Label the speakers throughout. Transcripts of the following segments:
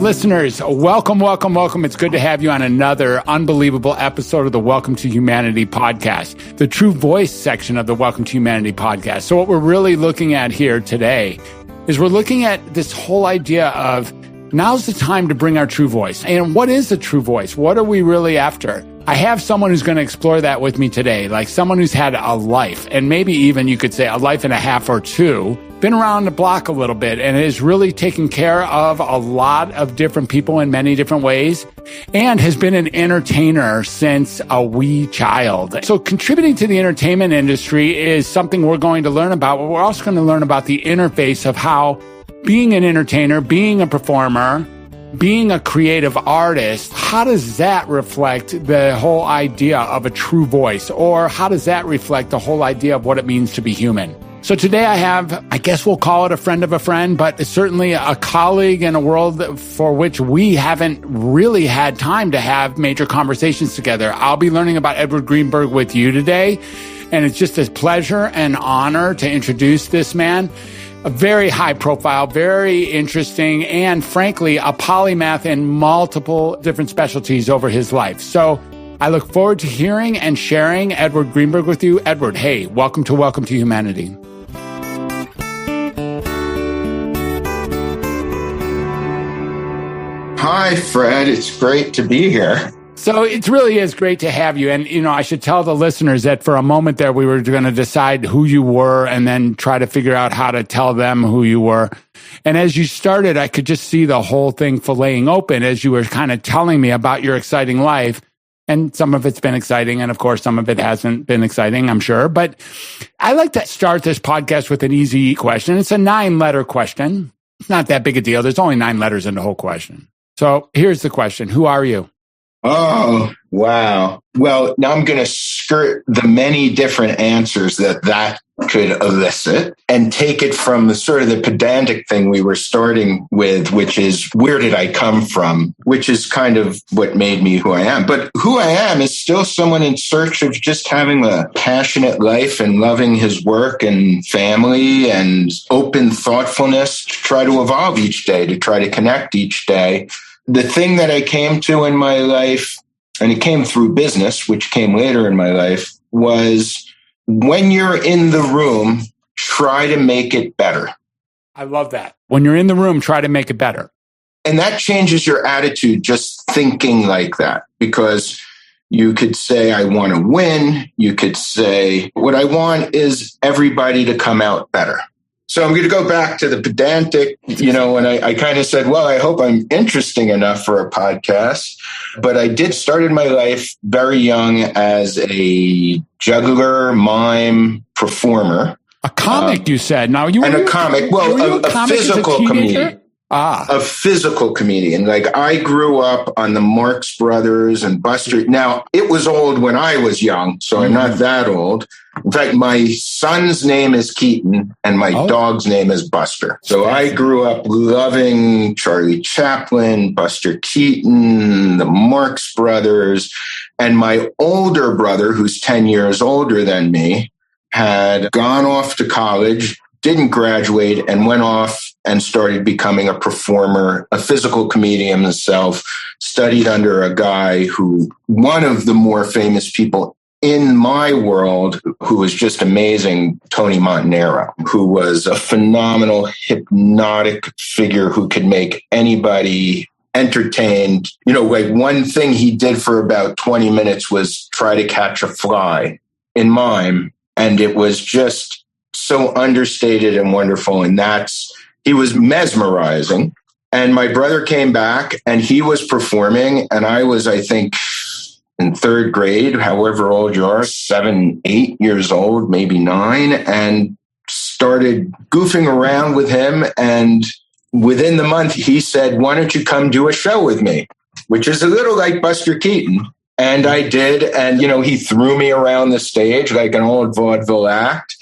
Speaker 1: Listeners, welcome. It's good to have you on another unbelievable episode of the Welcome to Humanity podcast, the True Voice section of the Welcome to Humanity podcast. So what we're really looking at here today is we're looking at this whole idea of now's the time to bring our true voice. And what is a true voice? What are we really after? I have someone who's going to explore that with me today, like someone who's had a life, and maybe even you could say a life and a half or two, been around the block a little bit and is really taken care of a lot of different people in many different ways and has been an entertainer since a wee child. So contributing to the entertainment industry is something we're going to learn about, but we're also going to learn about the interface of how being an entertainer, being a performer, being a creative artist, how does that reflect the whole idea of a true voice? Or how does that reflect the whole idea of what it means to be human? So today I have, I guess we'll call it a friend of a friend, but certainly a colleague in a world for which we haven't really had time to have major conversations together. I'll be learning about Edward Greenburg with you today, and it's just a pleasure and honor to introduce this man. A very high profile, very interesting, and frankly, a polymath in multiple different specialties over his life. So I look forward to hearing and sharing Edward Greenburg with you. Edward, hey, welcome to Humanity.
Speaker 2: Hi, Fred. It's great to be here.
Speaker 1: So it really is great to have you. And, I should tell the listeners that for a moment there, we were going to decide who you were and then try to figure out how to tell them who you were. And as you started, I could just see the whole thing filleting open as you were kind of telling me about your exciting life. And some of it's been exciting. And of course, some of it hasn't been exciting, I'm sure. But I like to start this podcast with an easy question. It's a 9-letter question. It's not that big a deal. There's only 9 letters in the whole question. So here's the question. Who are you?
Speaker 2: Oh, wow. Well, now I'm going to skirt the many different answers that could elicit and take it from the sort of the pedantic thing we were starting with, which is where did I come from, which is kind of what made me who I am. But who I am is still someone in search of just having a passionate life and loving his work and family and open thoughtfulness to try to evolve each day, to try to connect each day. The thing that I came to in my life, and it came through business, which came later in my life, was when you're in the room, try to make it better.
Speaker 1: I love that. When you're in the room, try to make it better.
Speaker 2: And that changes your attitude, just thinking like that, because you could say, I want to win. You could say, what I want is everybody to come out better. So I'm going to go back to the pedantic, and I kind of said, well, I hope I'm interesting enough for a podcast. But I did started my life very young as a juggler, mime, performer.
Speaker 1: A comic, you said. Now you
Speaker 2: and a comic. Well, a physical comedian. A physical comedian. Like I grew up on the Marx Brothers and Buster. Now, it was old when I was young, so I'm not that old. In fact, my son's name is Keaton and my dog's name is Buster. So I grew up loving Charlie Chaplin, Buster Keaton, the Marx Brothers. And my older brother, who's 10 years older than me, had gone off to college, didn't graduate, and went off and started becoming a performer, a physical comedian himself, studied under a guy who, one of the more famous people in my world, who was just amazing, Tony Montanaro, who was a phenomenal hypnotic figure who could make anybody entertained. Like one thing he did for about 20 minutes was try to catch a fly in mime. And it was just so understated and wonderful. And he was mesmerizing. And my brother came back and he was performing. And I was, I think, in 3rd grade, however old you are, 7, 8 years old, maybe 9, and started goofing around with him. And within the month, he said, why don't you come do a show with me? Which is a little like Buster Keaton. And I did. And, he threw me around the stage like an old vaudeville act.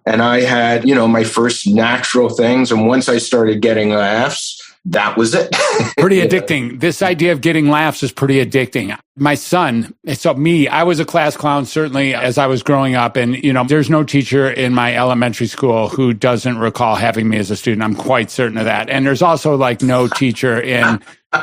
Speaker 2: And I had, my first natural things. And once I started getting laughs, that was it.
Speaker 1: Pretty addicting. This idea of getting laughs is pretty addicting. My son, I was a class clown, certainly, as I was growing up. And, there's no teacher in my elementary school who doesn't recall having me as a student. I'm quite certain of that. And there's also no teacher in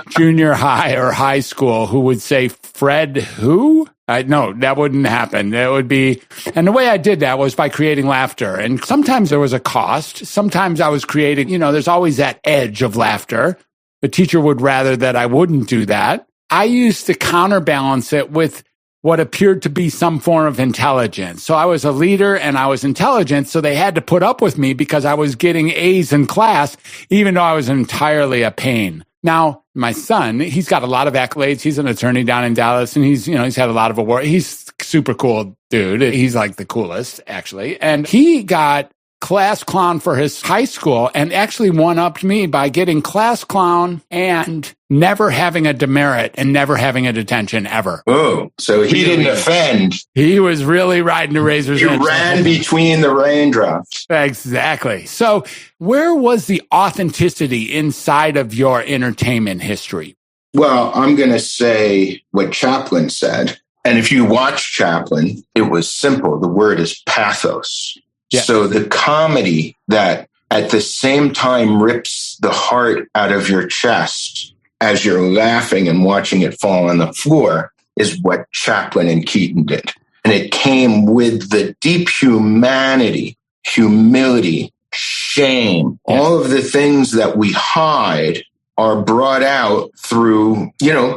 Speaker 1: junior high or high school who would say, Fred who? No, that wouldn't happen. That would be, and the way I did that was by creating laughter. And sometimes there was a cost. Sometimes I was creating, there's always that edge of laughter. The teacher would rather that I wouldn't do that. I used to counterbalance it with what appeared to be some form of intelligence. So I was a leader and I was intelligent, so they had to put up with me because I was getting A's in class, even though I was entirely a pain. Now, my son, he's got a lot of accolades. He's an attorney down in Dallas, and he's had a lot of awards. He's super cool dude. He's like the coolest, actually. And he got class clown for his high school and actually one-upped me by getting class clown and never having a demerit and never having a detention ever.
Speaker 2: Oh, so he didn't offend.
Speaker 1: He was really riding the razor's edge.
Speaker 2: He ran between the raindrops.
Speaker 1: Exactly. So where was the authenticity inside of your entertainment history?
Speaker 2: Well, I'm going to say what Chaplin said. And if you watch Chaplin, it was simple. The word is pathos. Yes. So the comedy that at the same time rips the heart out of your chest as you're laughing and watching it fall on the floor is what Chaplin and Keaton did. And it came with the deep humanity, humility, shame, all of the things that we hide are brought out through,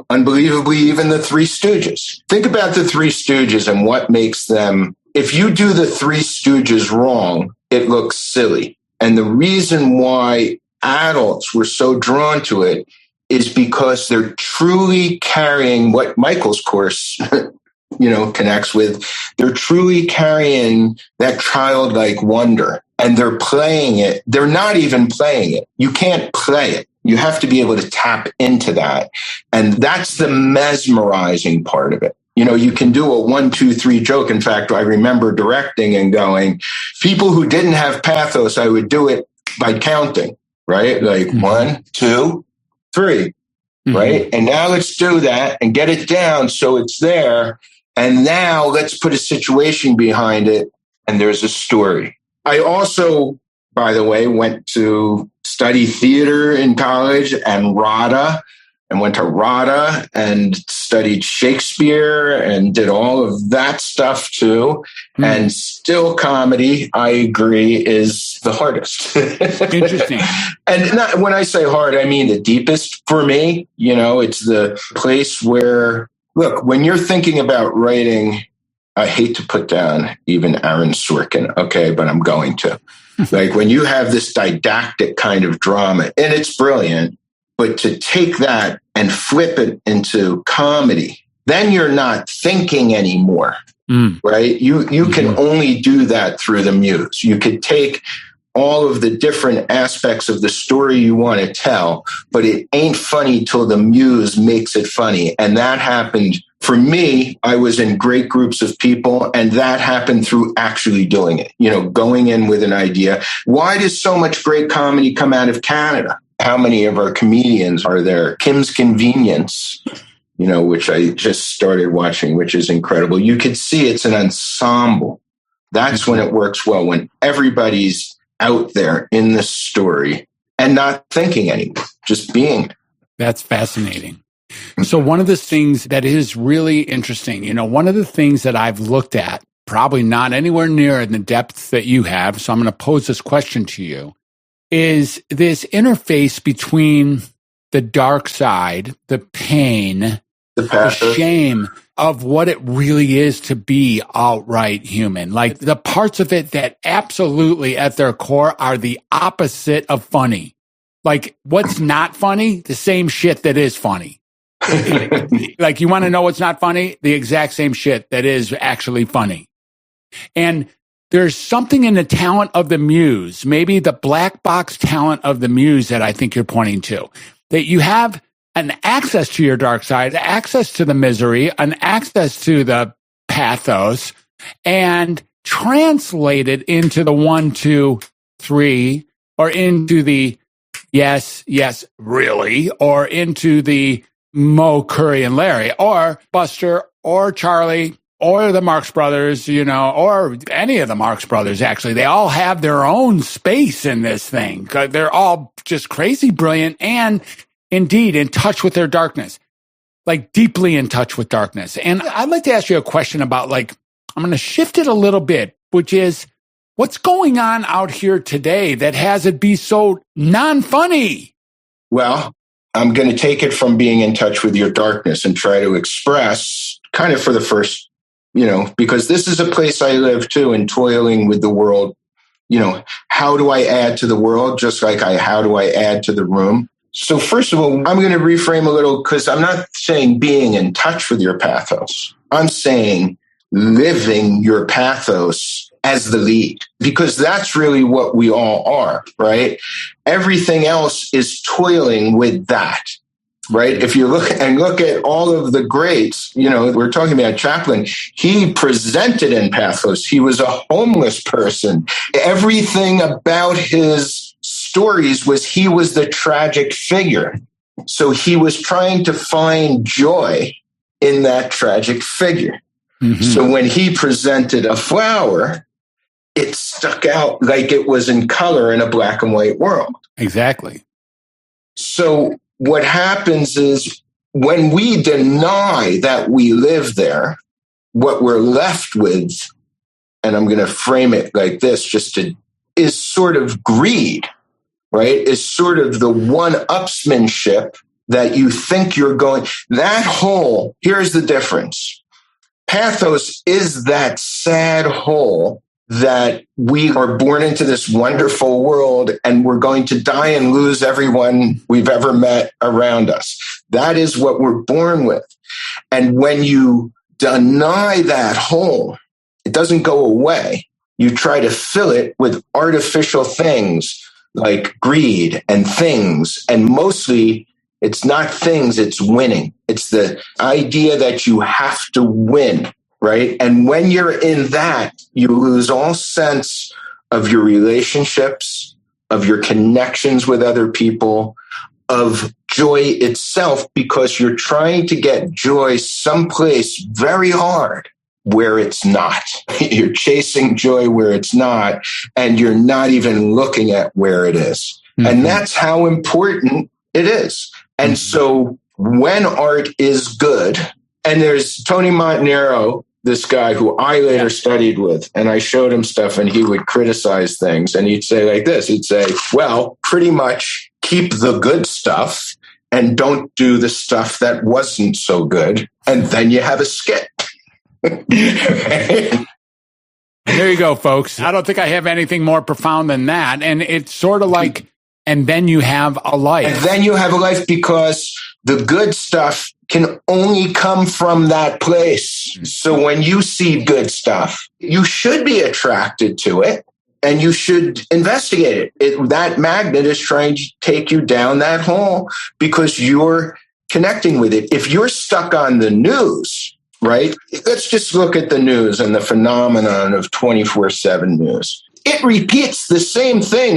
Speaker 2: unbelievably, even the Three Stooges. Think about the Three Stooges and what makes them. If you do the Three Stooges wrong, it looks silly. And the reason why adults were so drawn to it is because they're truly carrying what Michael's course, connects with. They're truly carrying that childlike wonder, and they're playing it. They're not even playing it. You can't play it. You have to be able to tap into that. And that's the mesmerizing part of it. You can do a 1, 2, 3 joke. In fact, I remember directing and going, people who didn't have pathos, I would do it by counting, right? Like 1, 2, 3, right? And now let's do that and get it down so it's there. And now let's put a situation behind it. And there's a story. I also, by the way, went to study theater in college and RADA. And went to RADA and studied Shakespeare and did all of that stuff too. And still comedy, I agree, is the hardest.
Speaker 1: Interesting.
Speaker 2: And when I say hard, I mean the deepest for me. It's the place where, look, when you're thinking about writing, I hate to put down even Aaron Sorkin, okay, but I'm going to. Like when you have this didactic kind of drama, and it's brilliant, but to take that and flip it into comedy, then you're not thinking anymore, right? You can only do that through the muse. You could take all of the different aspects of the story you want to tell, but it ain't funny till the muse makes it funny. And that happened for me. I was in great groups of people, and that happened through actually doing it, going in with an idea. Why does so much great comedy come out of Canada? How many of our comedians are there? Kim's Convenience, which I just started watching, which is incredible. You could see it's an ensemble. That's when it works well, when everybody's out there in the story and not thinking anymore, just being.
Speaker 1: That's fascinating. So one of the things that is really interesting, one of the things that I've looked at, probably not anywhere near in the depth that you have, so I'm going to pose this question to you, is this interface between the dark side, the pain, the shame of what it really is to be outright human. Like the parts of it that absolutely at their core are the opposite of funny. Like what's not funny? The same shit that is funny. Like you want to know what's not funny? The exact same shit that is actually funny. And there's something in the talent of the muse, maybe the black box talent of the muse that I think you're pointing to, that you have an access to your dark side, access to the misery, an access to the pathos, and translate it into the 1, 2, 3, or into the yes, really, or into the Moe, Curry, and Larry, or Buster, or Charlie, or the Marx Brothers, or any of the Marx Brothers, actually. They all have their own space in this thing. They're all just crazy brilliant, and indeed in touch with their darkness, like deeply in touch with darkness. And I'd like to ask you a question about, like, I'm going to shift it a little bit, which is, what's going on out here today that has it be so non-funny?
Speaker 2: Well, I'm going to take it from being in touch with your darkness and try to express kind of for the first, because this is a place I live too, and toiling with the world. How do I add to the world? Just like how do I add to the room? So first of all, I'm going to reframe a little, because I'm not saying being in touch with your pathos. I'm saying living your pathos as the lead, because that's really what we all are, right? Everything else is toiling with that, right? If you look at all of the greats, we're talking about Chaplin. He presented in pathos. He was a homeless person. Everything about his stories was he was the tragic figure. So he was trying to find joy in that tragic figure. Mm-hmm. So when he presented a flower, it stuck out like it was in color in a black and white world.
Speaker 1: Exactly.
Speaker 2: So what happens is when we deny that we live there, what we're left with, and I'm going to frame it like this, is sort of greed, right? Is sort of the one-upsmanship that you think you're going. That hole, here's the difference. Pathos is that sad hole that we are born into this wonderful world and we're going to die and lose everyone we've ever met around us. That is what we're born with. And when you deny that hole, it doesn't go away. You try to fill it with artificial things like greed and things. And mostly it's not things, it's winning. It's the idea that you have to win. Right. And when you're in that, you lose all sense of your relationships, of your connections with other people, of joy itself, because you're trying to get joy someplace very hard where it's not. You're chasing joy where it's not, and you're not even looking at where it is. Mm-hmm. And that's how important it is. And so when art is good, and there's Tony Montanaro, this guy who I later studied with, and I showed him stuff and he would criticize things. And he'd say like this, he'd say, well, pretty much keep the good stuff and don't do the stuff that wasn't so good. And then you have a skit.
Speaker 1: There you go, folks. I don't think I have anything more profound than that. And it's sort of like, and then you have a life.
Speaker 2: And then you have a life, because the good stuff can only come from that place. So when you see good stuff, you should be attracted to it and you should investigate it. That magnet is trying to take you down that hole because you're connecting with it. If you're stuck on the news, right? Let's just look at the news and the phenomenon of 24/7 news. It repeats the same thing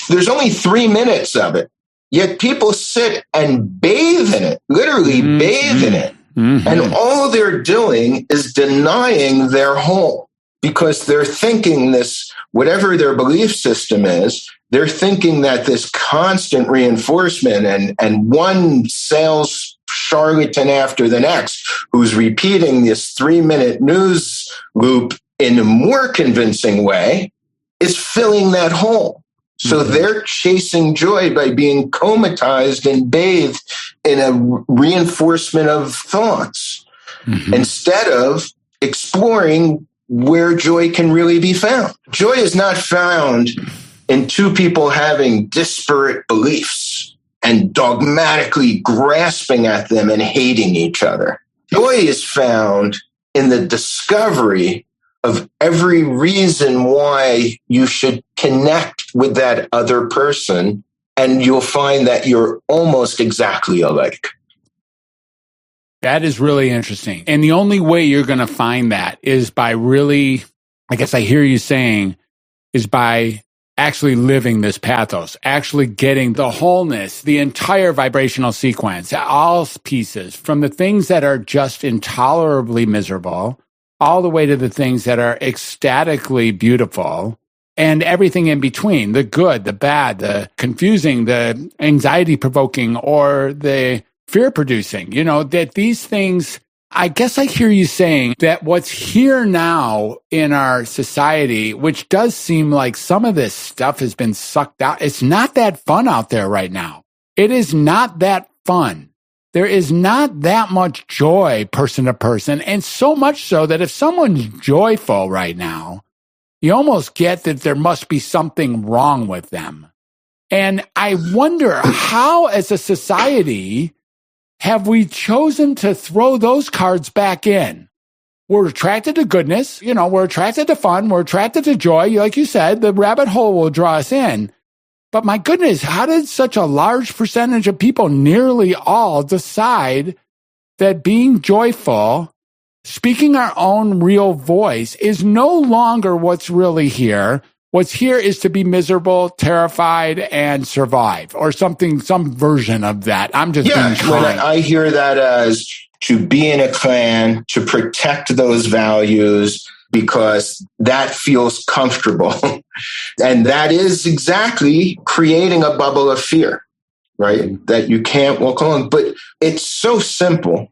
Speaker 2: there's only 3 minutes of it. Yet people sit and bathe in it, literally bathe in it. Mm-hmm. And all they're doing is denying their home, because they're thinking this, whatever their belief system is, they're thinking that this constant reinforcement and one sales charlatan after the next who's repeating this 3-minute news loop in a more convincing way is filling that hole. So they're chasing joy by being comatized and bathed in a reinforcement of thoughts instead of exploring where joy can really be found. Joy is not found in two people having disparate beliefs and dogmatically grasping at them and hating each other. Joy is found in the discovery of every reason why you should connect with that other person, and you'll find that you're almost exactly alike.
Speaker 1: That is really interesting. And the only way you're going to find that is by really, I guess I hear you saying, is by actually living this pathos, actually getting the wholeness, the entire vibrational sequence, all pieces, from the things that are just intolerably miserable all the way to the things that are ecstatically beautiful. and everything in between, the good, the bad, the confusing, the anxiety-provoking, or the fear-producing, that these things, I guess I hear you saying that what's here now in our society, which does seem like some of this stuff has been sucked out, it's not that fun out there right now. It is not that fun. There is not that much joy person to person, and so much so that if someone's joyful right now, you almost get that there must be something wrong with them. And I wonder how, as a society, have we chosen to throw those cards back in? We're attracted to goodness, we're attracted to fun, we're attracted to joy. Like you said, the rabbit hole will draw us in. But my goodness, how did such a large percentage of people, nearly all, decide that being joyful, speaking our own real voice, is no longer what's really here? What's here is to be miserable, terrified, and survive, or something, some version of that. I'm just being kind.
Speaker 2: When I hear that as to be in a clan, to protect those values, because that feels comfortable. And that is exactly creating a bubble of fear, right? That you can't walk alone. But it's so simple.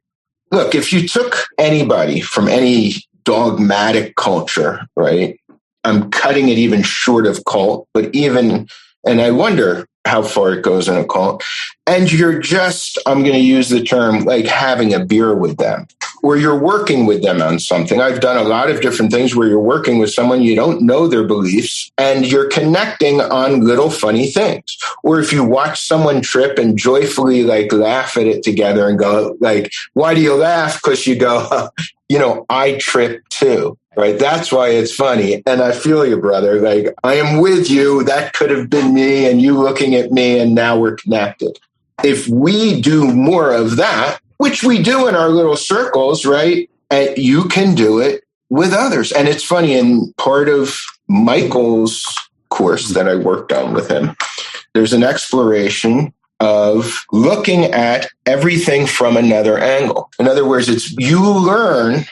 Speaker 2: Look, if you took anybody from any dogmatic culture, right? I'm cutting it even short of cult, but even, and I wonder how far it goes in a cult. And you're just, I'm going to use the term, like having a beer with them, or you're working with them on something. I've done a lot of different things where you're working with someone, you don't know their beliefs, and you're connecting on little funny things. Or if you watch someone trip and joyfully laugh at it together and go why do you laugh? Because you go, I trip too. Right. That's why it's funny. And I feel you, brother. I am with you. That could have been me and you looking at me, and now we're connected. If we do more of that, which we do in our little circles, right? And you can do it with others. And it's funny, in part of Michael's course that I worked on with him, there's an exploration of looking at everything from another angle. In other words, it's you learn.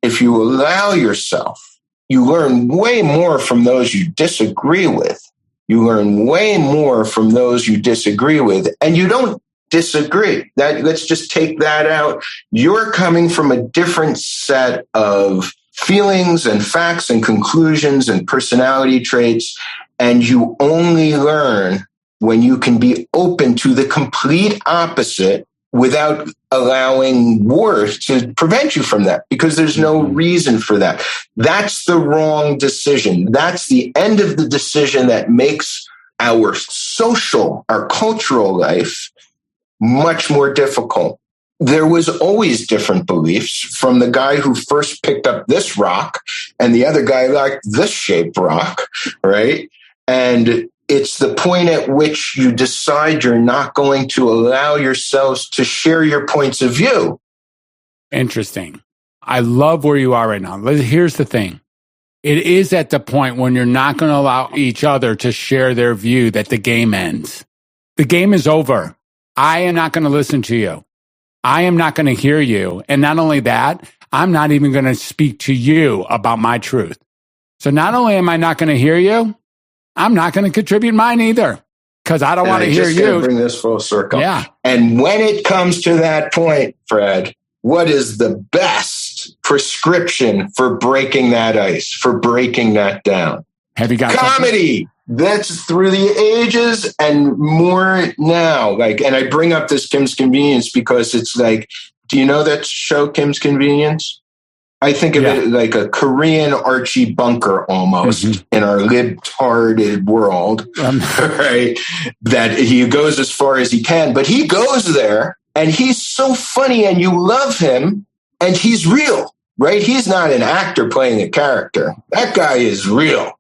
Speaker 2: If you allow yourself, you learn way more from those you disagree with. You learn way more from those you disagree with, and you don't disagree. Let's just take that out. You're coming from a different set of feelings and facts and conclusions and personality traits, and you only learn when you can be open to the complete opposite without allowing war to prevent you from that, because there's no reason for that. That's the wrong decision. That's the end of the decision that makes our social, our cultural life much more difficult. There was always different beliefs, from the guy who first picked up this rock and the other guy liked this shaped rock, right? And it's the point at which you decide you're not going to allow yourselves to share your points of view.
Speaker 1: Interesting. I love where you are right now. Here's the thing. It is at the point when you're not going to allow each other to share their view that the game ends. The game is over. I am not going to listen to you. I am not going to hear you. And not only that, I'm not even going to speak to you about my truth. So not only am I not going to hear you, I'm not going to contribute mine either, because I don't want to hear you.
Speaker 2: Bring this full circle.
Speaker 1: Yeah.
Speaker 2: And when it comes to that point, Fred, what is the best prescription for breaking that ice, for breaking that down?
Speaker 1: Have you got
Speaker 2: comedy? Something? That's through the ages and more now. And I bring up this Kim's Convenience because it's do you know that show Kim's Convenience? I think of it like a Korean Archie Bunker almost in our libtarded world, right? That he goes as far as he can, but he goes there and he's so funny and you love him and he's real, right? He's not an actor playing a character. That guy is real,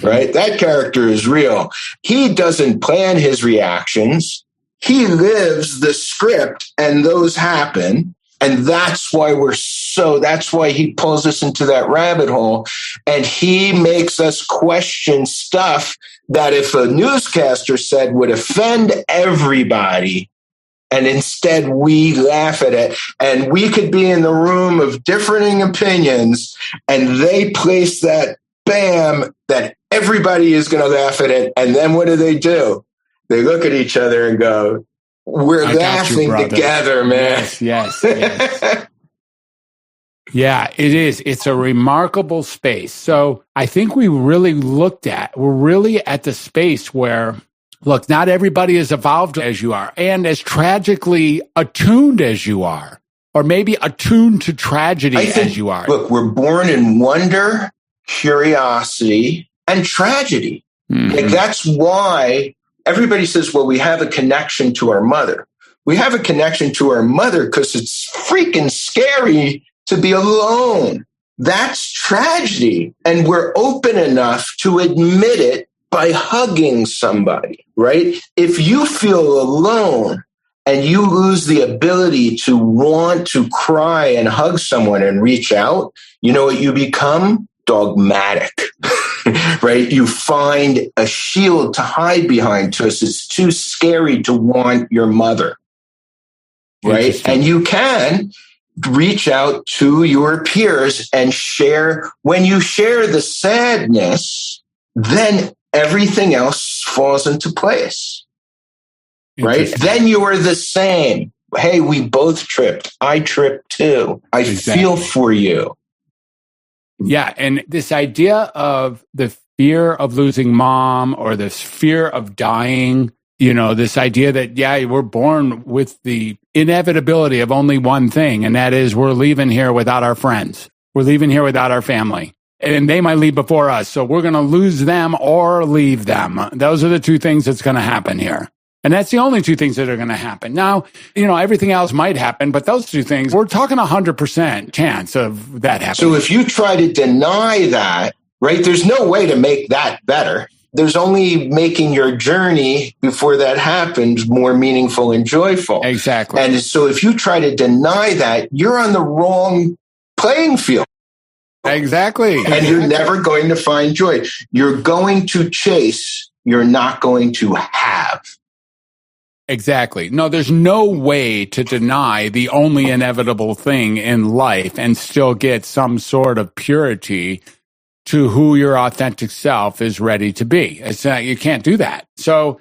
Speaker 2: right? That character is real. He doesn't plan his reactions. He lives the script and those happen. And that's why that's why he pulls us into that rabbit hole. And he makes us question stuff that if a newscaster said would offend everybody. And instead we laugh at it. And we could be in the room of differing opinions and they place that bam that everybody everybody is going to laugh at it. And then what do? They look at each other and go, we're laughing together, man.
Speaker 1: Yes. Yeah, it is. It's a remarkable space. So I think we're really at the space where, look, not everybody is evolved as you are and as tragically attuned as you are, or maybe attuned to tragedy as you are.
Speaker 2: Look, we're born in wonder, curiosity, and tragedy. Mm-hmm. Like, that's why everybody says, well, we have a connection to our mother. We have a connection to our mother because it's freaking scary to be alone. That's tragedy. And we're open enough to admit it by hugging somebody, right? If you feel alone and you lose the ability to want to cry and hug someone and reach out, you know what you become? Dogmatic, right? You find a shield to hide behind because it's too scary to want your mother, right? And you can reach out to your peers and share. When you share the sadness, then everything else falls into place, right? Then you are the same. Hey, we both tripped. I tripped too. I feel for you.
Speaker 1: Yeah. And this idea of the fear of losing mom or this fear of dying, this idea that, we're born with the inevitability of only one thing, and that is we're leaving here without our friends. We're leaving here without our family. And they might leave before us, so we're going to lose them or leave them. Those are the two things that's going to happen here. And that's the only two things that are going to happen. Now, everything else might happen, but those two things, we're talking 100% chance of that happening.
Speaker 2: So if you try to deny that, right, there's no way to make that better. There's only making your journey before that happens more meaningful and joyful.
Speaker 1: Exactly.
Speaker 2: And so if you try to deny that, you're on the wrong playing field.
Speaker 1: Exactly.
Speaker 2: And you're never going to find joy. You're going to chase. You're not going to have.
Speaker 1: Exactly. No, there's no way to deny the only inevitable thing in life and still get some sort of purity to who your authentic self is ready to be. You can't do that. So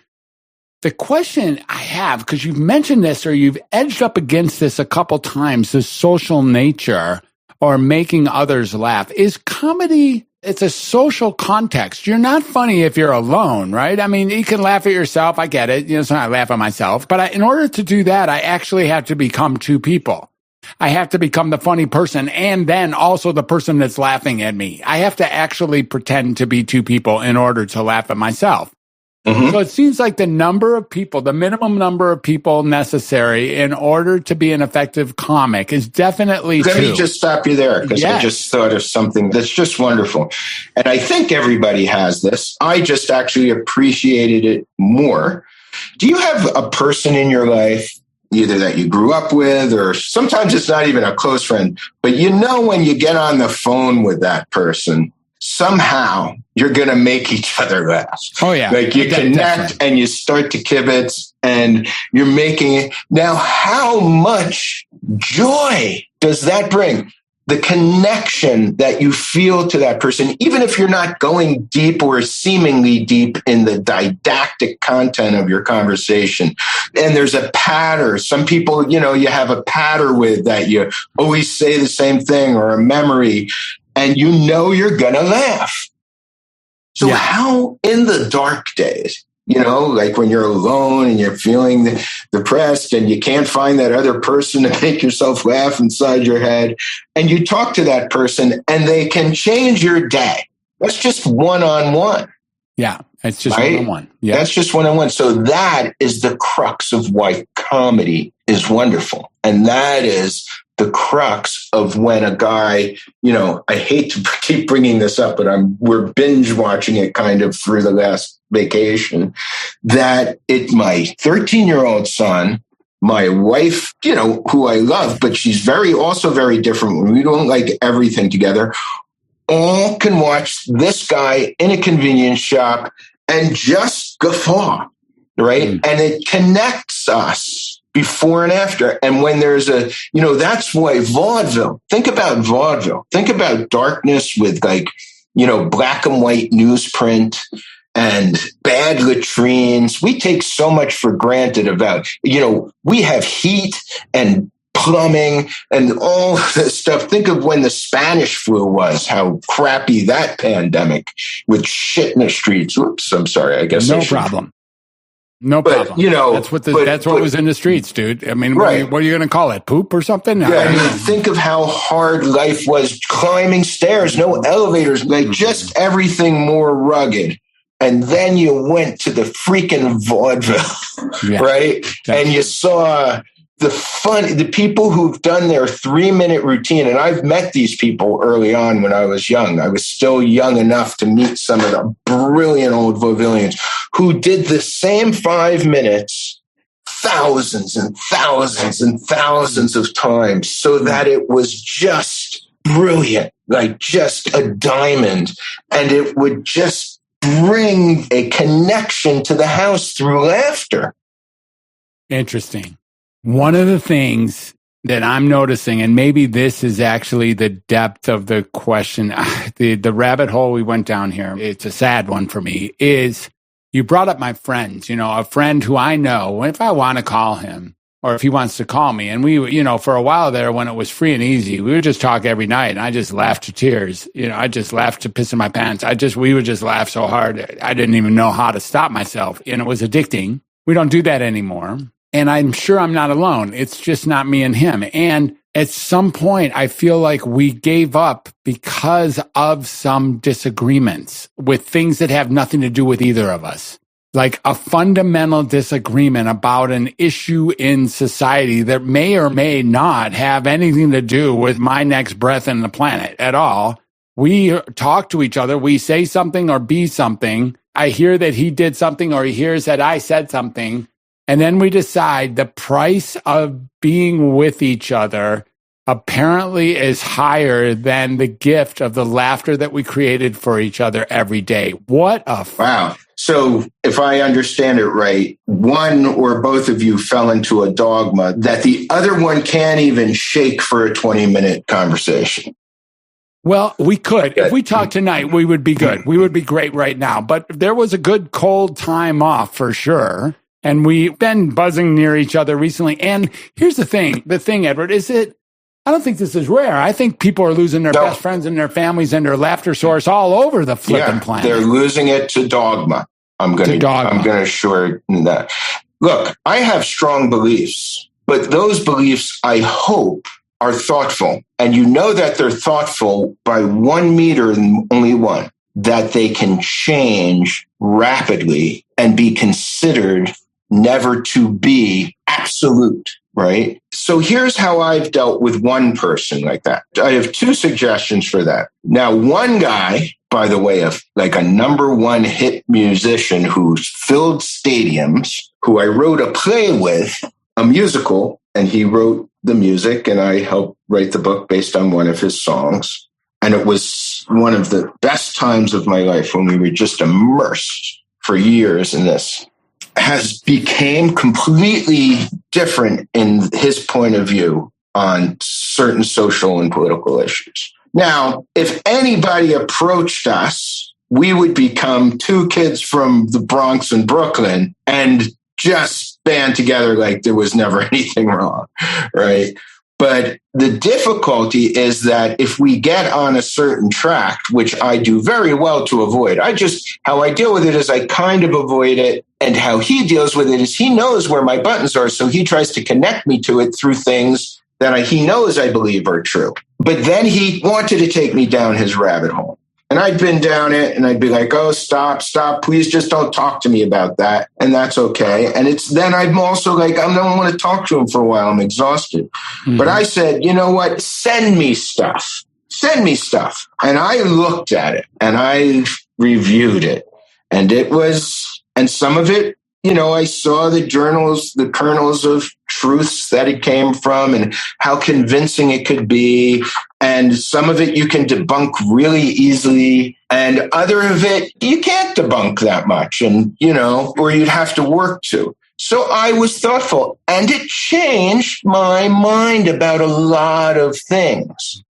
Speaker 1: the question I have, because you've mentioned this or you've edged up against this a couple times, the social nature or making others laugh. Is comedy, it's a social context. You're not funny if you're alone, right? I mean, you can laugh at yourself. I get it. It's not I laugh at myself. But in order to do that, I actually have to become two people. I have to become the funny person and then also the person that's laughing at me. I have to actually pretend to be two people in order to laugh at myself. Mm-hmm. So it seems like the minimum number of people necessary in order to be an effective comic is definitely two.
Speaker 2: Let me just stop you there because I just thought of something that's just wonderful. And I think everybody has this. I just actually appreciated it more. Do you have a person in your life, either that you grew up with, or sometimes it's not even a close friend, but when you get on the phone with that person, somehow you're going to make each other laugh.
Speaker 1: Oh, yeah.
Speaker 2: Like you connect and you start to kibitz and you're making it. Now, how much joy does that bring? The connection that you feel to that person, even if you're not going deep or seemingly deep in the didactic content of your conversation. And there's a pattern. Some people, you have a pattern with that you always say the same thing, or a memory, and you're going to laugh. So how in the dark days, like when you're alone and you're feeling depressed and you can't find that other person to make yourself laugh inside your head, and you talk to that person and they can change your day. That's just one-on-one.
Speaker 1: Yeah, it's just one-on-one. Yeah.
Speaker 2: That's just one-on-one. So that is the crux of why comedy is wonderful. And that is the crux of when a guy, I hate to keep bringing this up, but we're binge watching it kind of through the last vacation, that my 13-year-old son, my wife, who I love, but she's also very different. We don't like everything together. All can watch this guy in a convenience shop and just guffaw, right? Mm. And it connects us before and after. And when there's that's why vaudeville, think about vaudeville, think about darkness with like black and white newsprint and bad latrines. We take so much for granted about, we have heat and plumbing and all this stuff. Think of when the Spanish flu was, how crappy that pandemic with shit in the streets. Oops, I'm sorry. I guess
Speaker 1: no problem. No problem. That's what was in the streets, dude. I mean, right. What are you going to call it? Poop or something?
Speaker 2: Yeah, think of how hard life was, climbing stairs, no elevators, just everything more rugged. And then you went to the freaking vaudeville, right? And you saw the people who've done their 3-minute routine. And I've met these people early on when I was young. I was still young enough to meet some of the brilliant old vaudevillians who did the same 5 minutes thousands and thousands and thousands of times so that it was just brilliant, like just a diamond. And it would just bring a connection to the house through laughter.
Speaker 1: Interesting. One of the things that I'm noticing, and maybe this is actually the depth of the question, the rabbit hole we went down here, it's a sad one for me, is you brought up my friends, a friend who I know, if I want to call him or if he wants to call me. And we, for a while there when it was free and easy, we would just talk every night and I just laughed to tears. I just laughed to piss in my pants. We would just laugh so hard. I didn't even know how to stop myself. And it was addicting. We don't do that anymore. And I'm sure I'm not alone. It's just not me and him. And at some point, I feel like we gave up because of some disagreements with things that have nothing to do with either of us. Like a fundamental disagreement about an issue in society that may or may not have anything to do with my next breath on the planet at all. We talk to each other. We say something or be something. I hear that he did something or he hears that I said something. And then we decide the price of being with each other apparently is higher than the gift of the laughter that we created for each other every day. What a
Speaker 2: wow. So if I understand it right, one or both of you fell into a dogma that the other one can't even shake for a 20-minute conversation.
Speaker 1: Well, we could. If we talked tonight, we would be good. We would be great right now. But there was a good cold time off for sure. And we've been buzzing near each other recently. And here's the thing, Edward, I don't think this is rare. I think people are losing their best friends and their families and their laughter source all over the flipping planet.
Speaker 2: They're losing it to dogma. I'm going to shorten that. Look, I have strong beliefs, but those beliefs, I hope, are thoughtful. And you know that they're thoughtful by one meter and only one, that they can change rapidly and be considered never to be absolute, right? So here's how I've dealt with one person like that. I have 2 suggestions for that. Now, one guy, by the way, of like a #1 hit musician who's filled stadiums, who I wrote a play with, a musical, and he wrote the music, and I helped write the book based on one of his songs. And it was one of the best times of my life when we were just immersed for years in this. Has became completely different in his point of view on certain social and political issues. Now, if anybody approached us, we would become 2 kids from the Bronx and Brooklyn and just band together like there was never anything wrong, right? But the difficulty is that if we get on a certain track, which I do very well to avoid, how I deal with it is I kind of avoid it. And how he deals with it is he knows where my buttons are. So he tries to connect me to it through things that he knows I believe are true. But then he wanted to take me down his rabbit hole. And I'd been down it and I'd be like, oh, stop, please just don't talk to me about that. And that's okay. And then I'm also like, I don't want to talk to him for a while. I'm exhausted. Mm-hmm. But I said, you know what? Send me stuff. And I looked at it and I reviewed it. And some of it, I saw the journals, the kernels of truths that it came from and how convincing it could be. And some of it you can debunk really easily. And other of it, you can't debunk that much. And, or you'd have to work to. So I was thoughtful and it changed my mind about a lot of things.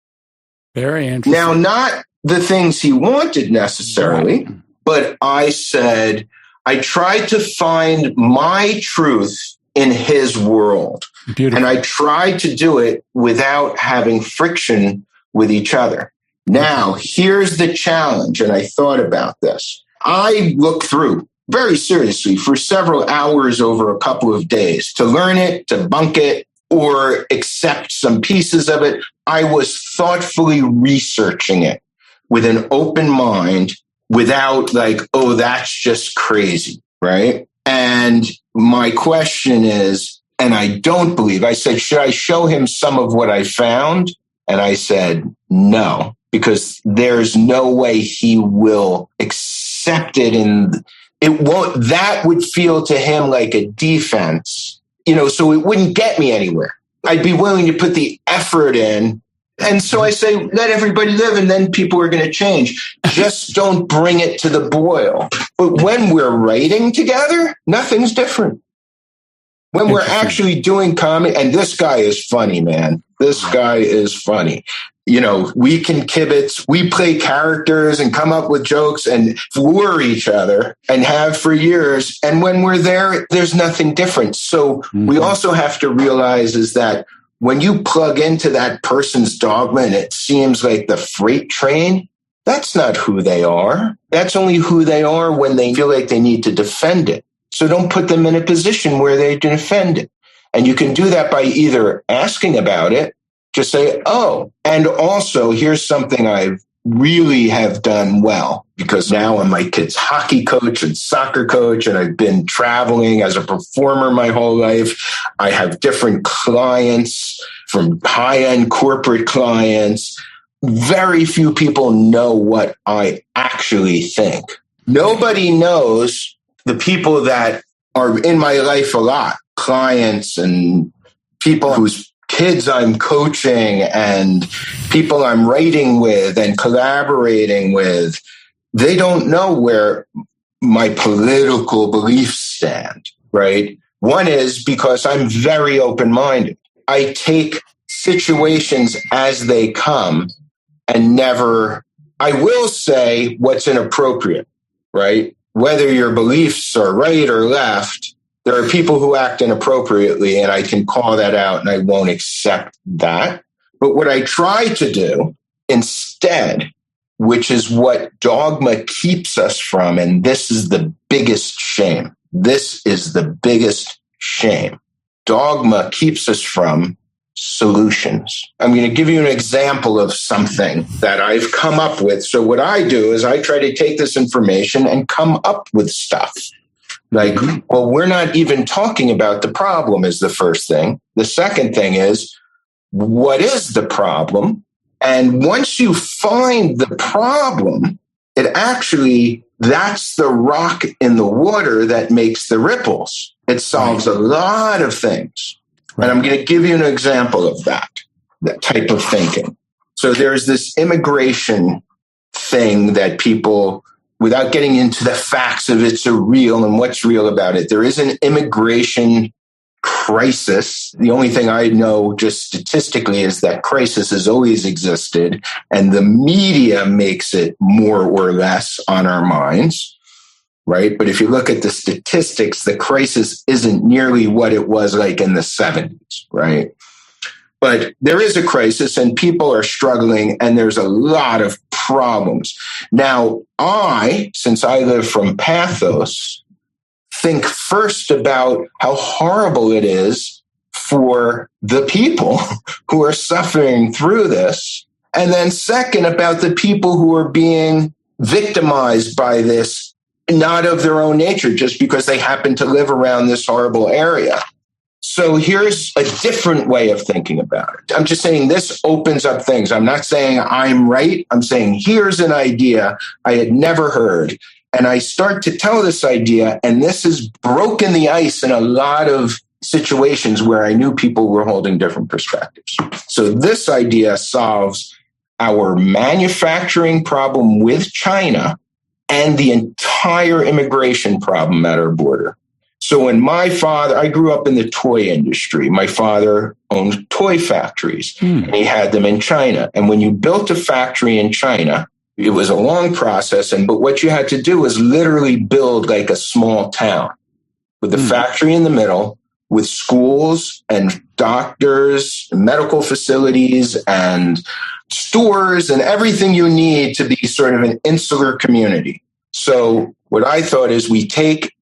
Speaker 1: Very interesting.
Speaker 2: Now, the things he wanted necessarily, but I said, I tried to find my truth in his world. Beautiful. And I tried to do it without having friction with each other. Now, here's the challenge, and I thought about this. I looked through very seriously for several hours over a couple of days to learn it, to bunk it, or accept some pieces of it. I was thoughtfully researching it with an open mind without like, oh, that's just crazy, right? And my question is, and I don't believe, I said, should I show him some of what I found? And I said, no, because there's no way he will accept it. And it won't, that would feel to him like a defense, so it wouldn't get me anywhere. I'd be willing to put the effort in. And so I say, let everybody live, and then people are going to change. Just don't bring it to the boil. But when we're writing together, nothing's different. When we're actually doing comedy, and this guy is funny, man. This guy is funny. We can kibitz, we play characters and come up with jokes and floor each other and have for years. And when we're there, there's nothing different. So we also have to realize is that when you plug into that person's dogma and it seems like the freight train, that's not who they are. That's only who they are when they feel like they need to defend it. So don't put them in a position where they defend it. And you can do that by either asking about it, just say, oh, and also here's something I really have done well, because now I'm my kid's hockey coach and soccer coach, and I've been traveling as a performer my whole life. I have different clients, from high-end corporate clients. Very few people know what I actually think. Nobody knows the people that are in my life a lot, clients and people whose kids I'm coaching and people I'm writing with and collaborating with. They don't know where my political beliefs stand, right? One is because I'm very open-minded. I take situations as they come and I will say what's inappropriate, right? Whether your beliefs are right or left, there are people who act inappropriately, and I can call that out, and I won't accept that. But what I try to do instead, which is what dogma keeps us from, and this is the biggest shame. This is the biggest shame. Dogma keeps us from solutions. I'm going to give you an example of something that I've come up with. So what I do is I try to take this information and come up with stuff. Like, well, we're not even talking about the problem is the first thing. The second thing is, what is the problem? And once you find the problem, that's the rock in the water that makes the ripples. It solves a lot of things. Right. And I'm going to give you an example of that type of thinking. So there's this immigration thing that people, without getting into the facts of it's a real and what's real about it, there is an immigration crisis. The only thing I know just statistically is that crisis has always existed, and the media makes it more or less on our minds, right? But if you look at the statistics, the crisis isn't nearly what it was like in the 70s, right? But there is a crisis and people are struggling, and there's a lot of problems. Now, since I live from Pathos, think first about how horrible it is for the people who are suffering through this. And then second, about the people who are being victimized by this, not of their own nature, just because they happen to live around this horrible area. So here's a different way of thinking about it. I'm just saying this opens up things. I'm not saying I'm right. I'm saying here's an idea I had never heard. And I start to tell this idea, and this has broken the ice in a lot of situations where I knew people were holding different perspectives. So this idea solves our manufacturing problem with China and the entire immigration problem at our border. So when I grew up in the toy industry. My father owned toy factories, and he had them in China. And when you built a factory in China, It was a long process. But what you had to do was literally build like a small town with the factory in the middle, with schools and doctors, medical facilities and stores and everything you need to be sort of an insular community. So what I thought is we take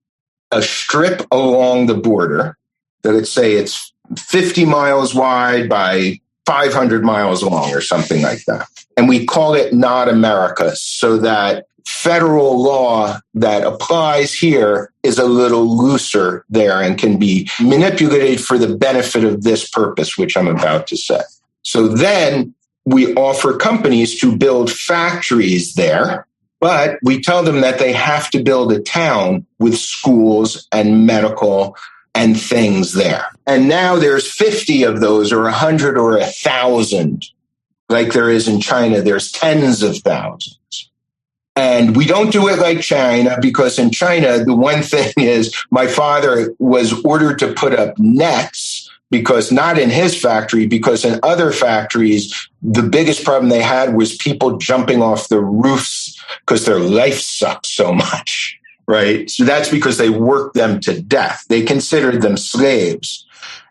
Speaker 2: a strip along the border that, let's say it's 50 miles wide by 500 miles long or something like that. And we call it Not America, so that federal law that applies here is a little looser there and can be manipulated for the benefit of this purpose, which I'm about to say. So then we offer companies to build factories there, but we tell them that they have to build a town with schools and medical and things there. And now there's 50 of those, or 100 or 1,000, like there is in China. There's tens of thousands. And we don't do it like China, because in China, the one thing is my father was ordered to put up nets, because not in his factory, because in other factories, the biggest problem they had was people jumping off the roofs because their life sucked so much. Right. So that's because they worked them to death. They considered them slaves.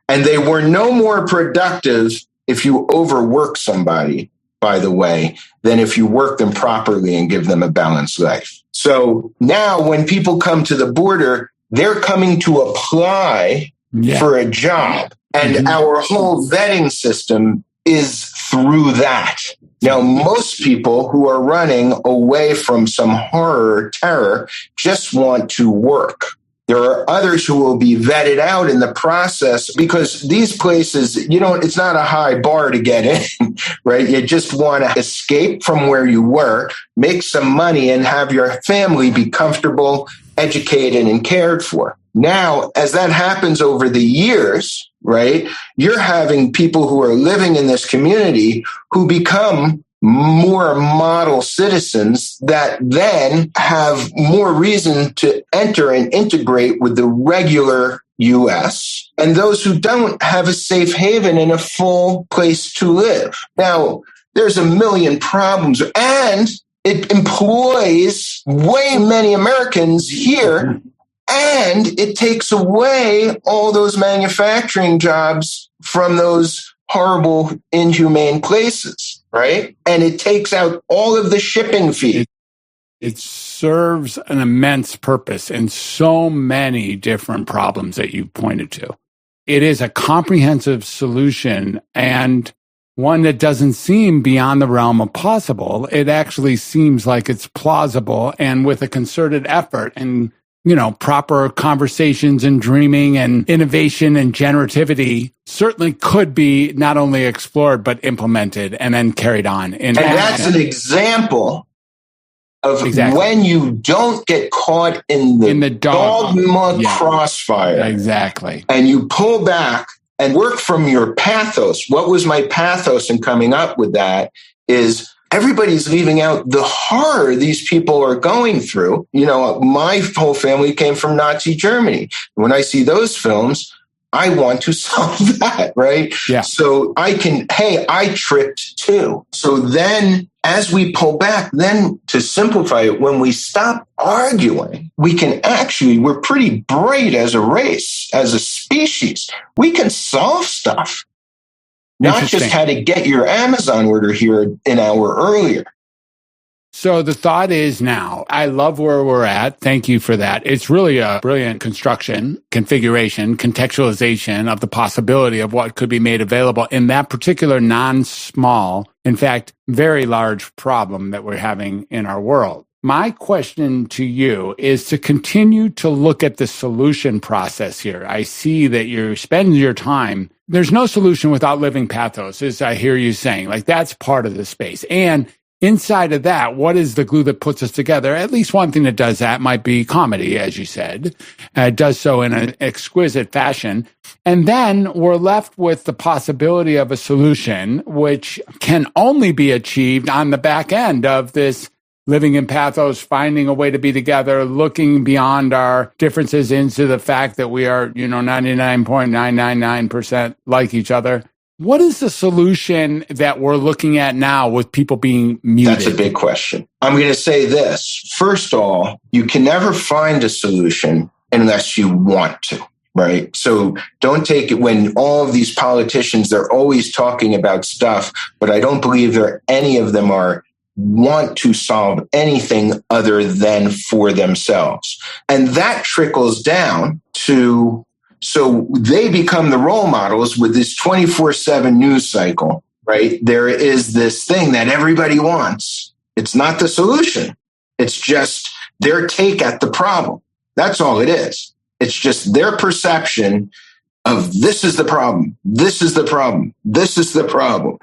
Speaker 2: And they were no more productive if you overwork somebody, by the way, than if you work them properly and give them a balanced life. So now when people come to the border, they're coming to apply for a job. And our whole vetting system is through that. Now, most people who are running away from some horror, terror, just want to work. There are others who will be vetted out in the process, because these places, it's not a high bar to get in, right? You just want to escape from where you were, make some money, and have your family be comfortable, educated, and cared for. Now, as that happens over the years, right, you're having people who are living in this community who become more model citizens that then have more reason to enter and integrate with the regular U.S. And those who don't have a safe haven and a full place to live. Now, there's a million problems, and it employs way many Americans here. And it takes away all those manufacturing jobs from those horrible, inhumane places, right? And it takes out all of the shipping fees.
Speaker 1: It serves an immense purpose in so many different problems that you pointed to. It is a comprehensive solution, and one that doesn't seem beyond the realm of possible. It actually seems like it's plausible, and with a concerted effort and proper conversations and dreaming and innovation and generativity certainly could be not only explored, but implemented and then carried on.
Speaker 2: And that's an example of when you don't get caught in the dogma crossfire.
Speaker 1: Exactly.
Speaker 2: And you pull back and work from your pathos. What was my pathos in coming up with that is everybody's leaving out the horror these people are going through. My whole family came from Nazi Germany. When I see those films, I want to solve that, right?
Speaker 1: Yeah.
Speaker 2: So I tripped too. So then as we pull back, then to simplify it, when we stop arguing, we're pretty bright as a race, as a species. We can solve stuff. Not just how to get your Amazon order here an hour earlier.
Speaker 1: So the thought is now, I love where we're at. Thank you for that. It's really a brilliant configuration, contextualization of the possibility of what could be made available in that particular non-small, in fact, very large problem that we're having in our world. My question to you is to continue to look at the solution process here. I see that you're spending your time. There's no solution without living pathos, as I hear you saying. Like, that's part of the space. And inside of that, what is the glue that puts us together? At least one thing that does that might be comedy, as you said. It does so in an exquisite fashion. And then we're left with the possibility of a solution, which can only be achieved on the back end of this living in pathos, finding a way to be together, looking beyond our differences into the fact that we are, 99.999% like each other. What is the solution that we're looking at now with people being muted?
Speaker 2: That's a big question. I'm going to say this. First of all, you can never find a solution unless you want to, right? So don't take it when all of these politicians, they're always talking about stuff, but I don't believe any of them want to solve anything other than for themselves. And that trickles down to, so they become the role models with this 24/7 news cycle, right? There is this thing that everybody wants. It's not the solution. It's just their take at the problem. That's all it is. It's just their perception of this is the problem. This is the problem. This is the problem.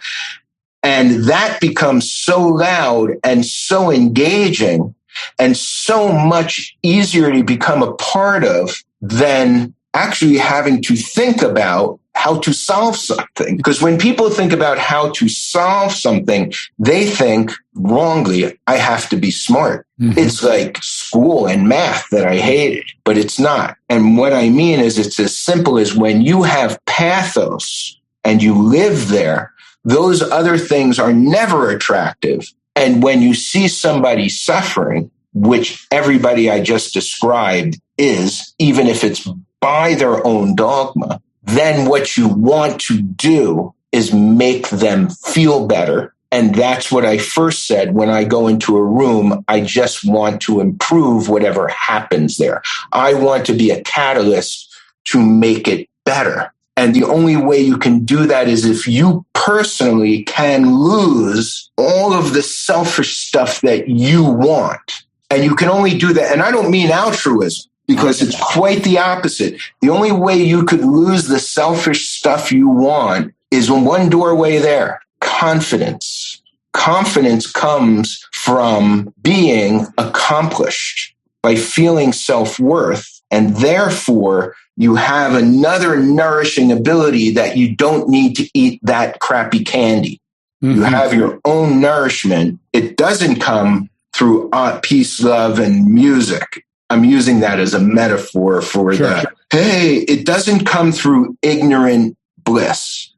Speaker 2: And that becomes so loud and so engaging and so much easier to become a part of than actually having to think about how to solve something. Because when people think about how to solve something, they think wrongly, I have to be smart. Mm-hmm. It's like school and math that I hated, but it's not. And what I mean is it's as simple as when you have pathos and you live there, those other things are never attractive. And when you see somebody suffering, which everybody I just described is, even if it's by their own dogma, then what you want to do is make them feel better. And that's what I first said when I go into a room. I just want to improve whatever happens there. I want to be a catalyst to make it better. And the only way you can do that is if you personally can lose all of the selfish stuff that you want. And you can only do that. And I don't mean altruism, because it's quite the opposite. The only way you could lose the selfish stuff you want is in one doorway there: confidence. Confidence comes from being accomplished, by feeling self-worth. And therefore, you have another nourishing ability that you don't need to eat that crappy candy. Mm-hmm. You have your own nourishment. It doesn't come through peace, love, and music. I'm using that as a metaphor for hey, it doesn't come through ignorant bliss.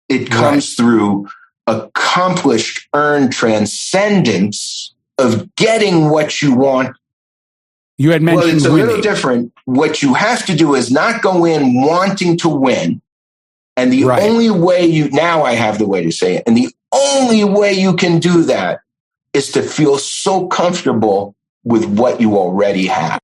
Speaker 2: It comes through accomplished, earned transcendence of getting what you want.
Speaker 1: You had mentioned
Speaker 2: it's a little different. What you have to do is not go in wanting to win. And the only way now I have the way to say it. And the only way you can do that is to feel so comfortable with what you already have.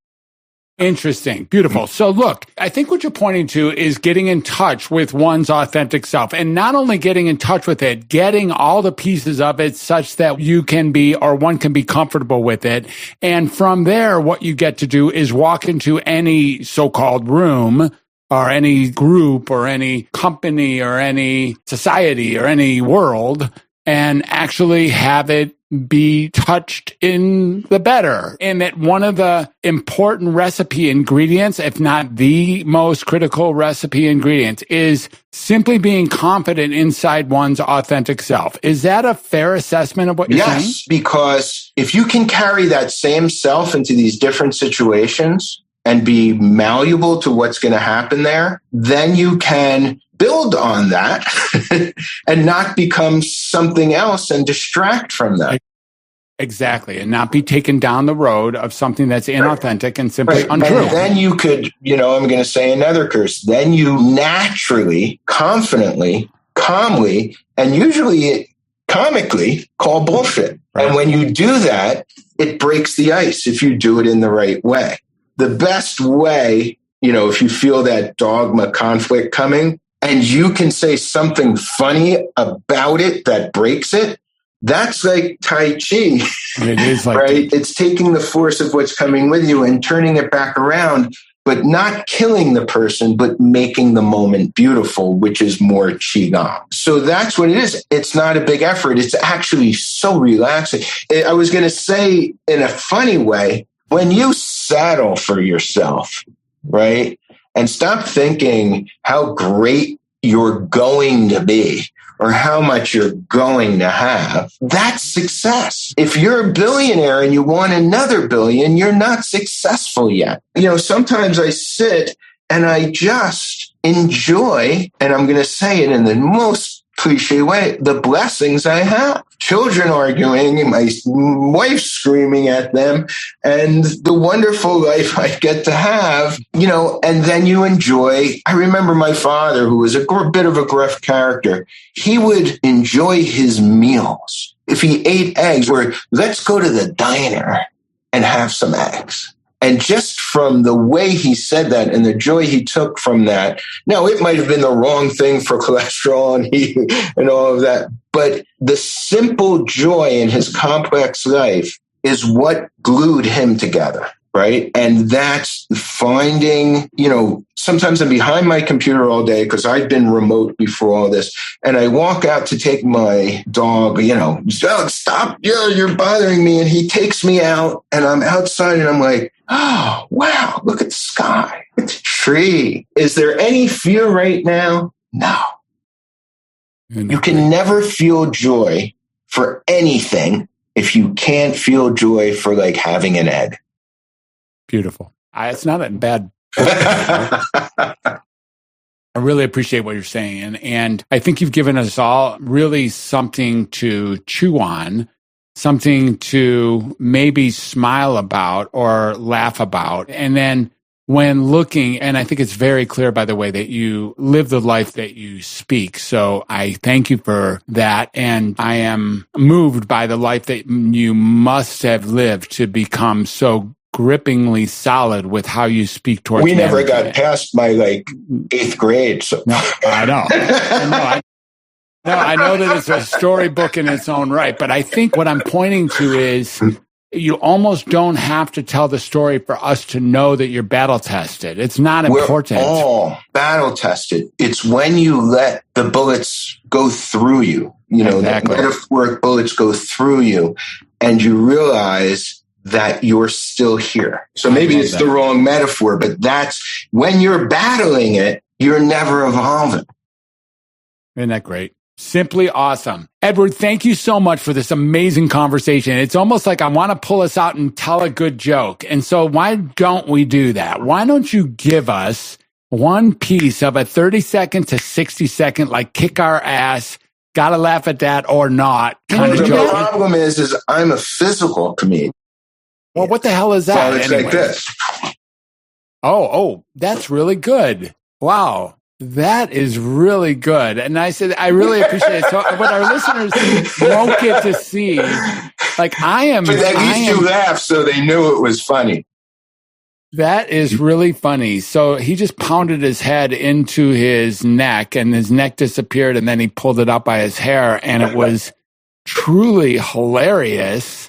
Speaker 1: Interesting. Beautiful. So look, I think what you're pointing to is getting in touch with one's authentic self, and not only getting in touch with it, getting all the pieces of it such that you can be, or one can be comfortable with it. And from there, what you get to do is walk into any so-called room or any group or any company or any society or any world and actually have it be touched in the better. And that one of the important recipe ingredients, if not the most critical recipe ingredient, is simply being confident inside one's authentic self. Is that a fair assessment of what you're saying?
Speaker 2: Yes, because if you can carry that same self into these different situations and be malleable to what's going to happen there, then you can build on that and not become something else and distract from that.
Speaker 1: Exactly. And not be taken down the road of something that's inauthentic and simply untrue.
Speaker 2: And then you could, I'm going to say another curse. Then you naturally, confidently, calmly, and usually comically call bullshit. Right. And when you do that, it breaks the ice if you do it in the right way. The best way, if you feel that dogma conflict coming, and you can say something funny about it that breaks it, that's like Tai Chi.
Speaker 1: It is like
Speaker 2: right? It's taking the force of what's coming with you and turning it back around, but not killing the person, but making the moment beautiful, which is more Qigong. So that's what it is. It's not a big effort. It's actually so relaxing. I was going to say in a funny way, when you settle for yourself, right? And stop thinking how great you're going to be or how much you're going to have, that's success. If you're a billionaire and you want another billion, you're not successful yet. Sometimes I sit and I just enjoy, and I'm going to say it in the most cliche way, the blessings I have. Children arguing and my wife screaming at them and the wonderful life I get to have, and then you enjoy. I remember my father, who was a bit of a gruff character. He would enjoy his meals. If he ate eggs, or let's go to the diner and have some eggs. And just from the way he said that and the joy he took from that, now it might have been the wrong thing for cholesterol and all of that, but the simple joy in his complex life is what glued him together, right? And that's finding, sometimes I'm behind my computer all day because I've been remote before all this. And I walk out to take my dog, stop, you're bothering me. And he takes me out and I'm outside and I'm like, oh, wow, look at the sky, look at the tree. Is there any fear right now? No. You can never feel joy for anything if you can't feel joy for like having an egg.
Speaker 1: Beautiful. It's not a bad. I really appreciate what you're saying. And I think you've given us all really something to chew on, something to maybe smile about or laugh about. And then when looking, and I think it's very clear, by the way, that you live the life that you speak. So I thank you for that. And I am moved by the life that you must have lived to become so grippingly solid with how you speak towards
Speaker 2: me. We never got past my 8th grade. So.
Speaker 1: No, I know. I know that it's a storybook in its own right, but I think what I'm pointing to is you almost don't have to tell the story for us to know that you're battle tested. It's not important.
Speaker 2: We're all battle tested. It's when you let the bullets go through you,
Speaker 1: exactly.
Speaker 2: The metaphoric bullets go through you, and you realize that you're still here. So maybe it's the wrong metaphor, but that's when you're battling it, you're never evolving.
Speaker 1: Isn't that great? Simply awesome. Edward, thank you so much for this amazing conversation. It's almost like I want to pull us out and tell a good joke. And so why don't we do that? Why don't you give us one piece of a 30-second to 60-second, like kick our ass, gotta laugh at that or not kind of joke?
Speaker 2: The problem is I'm a physical comedian.
Speaker 1: Well, what the hell is that?
Speaker 2: So it's like this.
Speaker 1: Oh, that's really good. Wow. That is really good. And I said, I really appreciate it. So what our listeners won't get to see, like I am.
Speaker 2: But at least you laughed so they knew it was funny.
Speaker 1: That is really funny. So he just pounded his head into his neck and his neck disappeared and then he pulled it up by his hair and it was truly hilarious.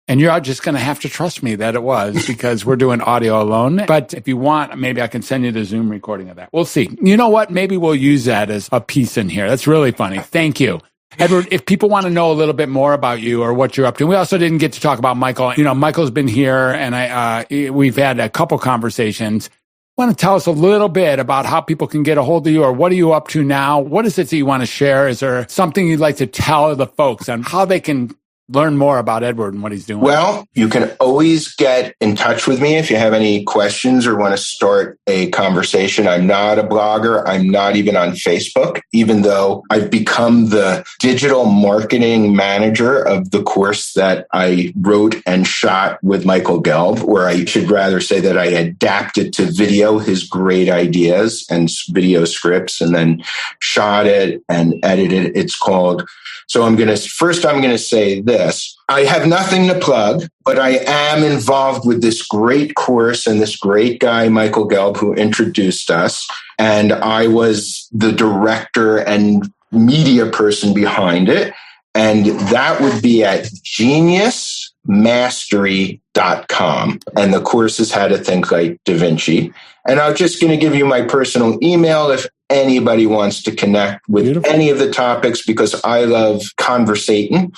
Speaker 1: And you're just going to have to trust me that it was because we're doing audio alone. But if you want, maybe I can send you the Zoom recording of that. We'll see. You know what? Maybe we'll use that as a piece in here. That's really funny. Thank you. Edward, if people want to know a little bit more about you or what you're up to, we also didn't get to talk about Michael. Michael's been here and we've had a couple conversations. Want to tell us a little bit about how people can get a hold of you or what are you up to now? What is it that you want to share? Is there something you'd like to tell the folks on how they can learn more about Edward and what he's doing?
Speaker 2: Well, you can always get in touch with me if you have any questions or want to start a conversation. I'm not a blogger. I'm not even on Facebook, even though I've become the digital marketing manager of the course that I wrote and shot with Michael Gelb, or I should rather say that I adapted to video his great ideas and video scripts and then shot it and edited. It's called... So I'm going to say this. I have nothing to plug, but I am involved with this great course and this great guy, Michael Gelb, who introduced us. And I was the director and media person behind it. And that would be at geniusmastery.com. And the course is how to think like Da Vinci. And I'm just going to give you my personal email if anybody wants to connect with any of the topics, because I love conversating,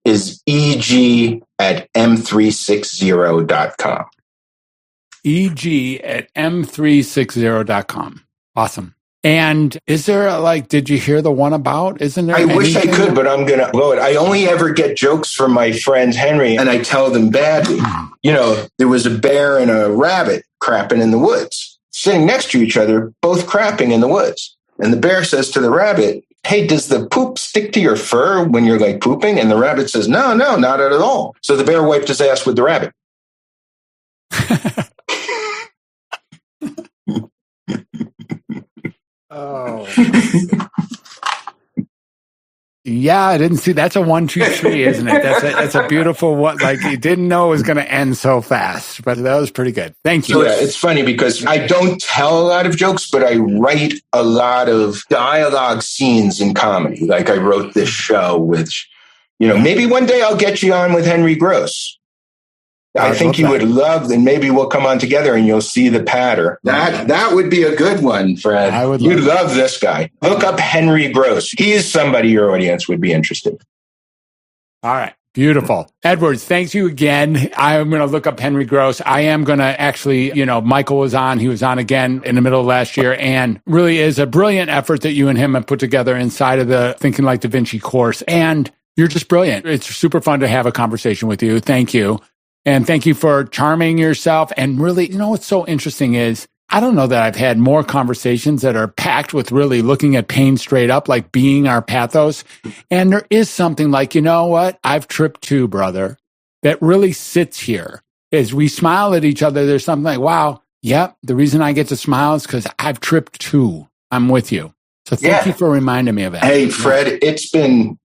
Speaker 2: is eg@m360.com.
Speaker 1: eg@m360.com. Awesome. And is there did you hear the one about? Isn't there?
Speaker 2: I wish I could, but I'm going to blow it. I only ever get jokes from my friend Henry, and I tell them badly. There was a bear and a rabbit crapping in the woods. sitting next to each other, both crapping in the woods. And the bear says to the rabbit, hey, does the poop stick to your fur when you're like pooping? And the rabbit says, no, not at all. So the bear wiped his ass with the rabbit.
Speaker 1: Oh. Yeah, I didn't see. That's a 1, 2, 3, isn't it? That's a beautiful one. Like, you didn't know it was going to end so fast, but that was pretty good. Thank you.
Speaker 2: So, yeah, it's funny because I don't tell a lot of jokes, but I write a lot of dialogue scenes in comedy. Like I wrote this show, which, maybe one day I'll get you on with Henry Gross. I think you would love, and maybe we'll come on together and you'll see the patter. That would be a good one, Fred. You'd love this guy. Look up Henry Gross. He's somebody your audience would be interested in.
Speaker 1: All right. Beautiful. Edward, thank you again. I'm going to look up Henry Gross. I am going to actually, Michael was on. He was on again in the middle of last year, and really is a brilliant effort that you and him have put together inside of the Thinking Like Da Vinci course. And you're just brilliant. It's super fun to have a conversation with you. Thank you. And thank you for charming yourself. And really, what's so interesting is I don't know that I've had more conversations that are packed with really looking at pain straight up, like being our pathos. And there is something like, you know what? I've tripped too, brother, that really sits here. As we smile at each other, there's something like, wow, yep, the reason I get to smile is because I've tripped too. I'm with you. So thank you for reminding me of that.
Speaker 2: Hey, Fred,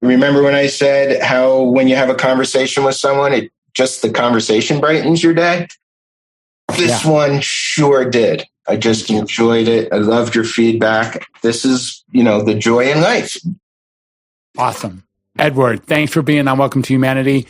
Speaker 2: remember when I said how when you have a conversation with someone, just the conversation brightens your day? This one sure did. I just enjoyed it. I loved your feedback. This is, the joy in life.
Speaker 1: Awesome. Edward, thanks for being on Welcome to Humanity.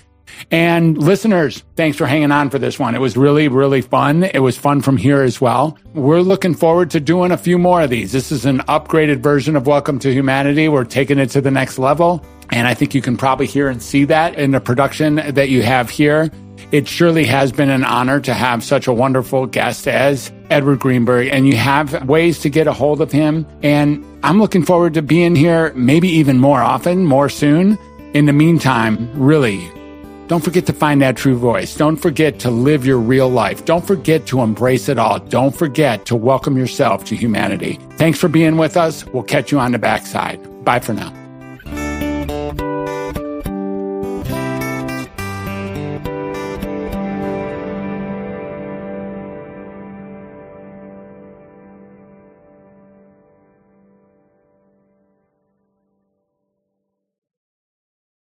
Speaker 1: And listeners, thanks for hanging on for this one. It was really, really fun. It was fun from here as well. We're looking forward to doing a few more of these. This is an upgraded version of Welcome to Humanity. We're taking it to the next level. And I think you can probably hear and see that in the production that you have here. It surely has been an honor to have such a wonderful guest as Edward Greenburg, and you have ways to get a hold of him. And I'm looking forward to being here maybe even more often, more soon. In the meantime, really, don't forget to find that true voice. Don't forget to live your real life. Don't forget to embrace it all. Don't forget to welcome yourself to humanity. Thanks for being with us. We'll catch you on the backside. Bye for now.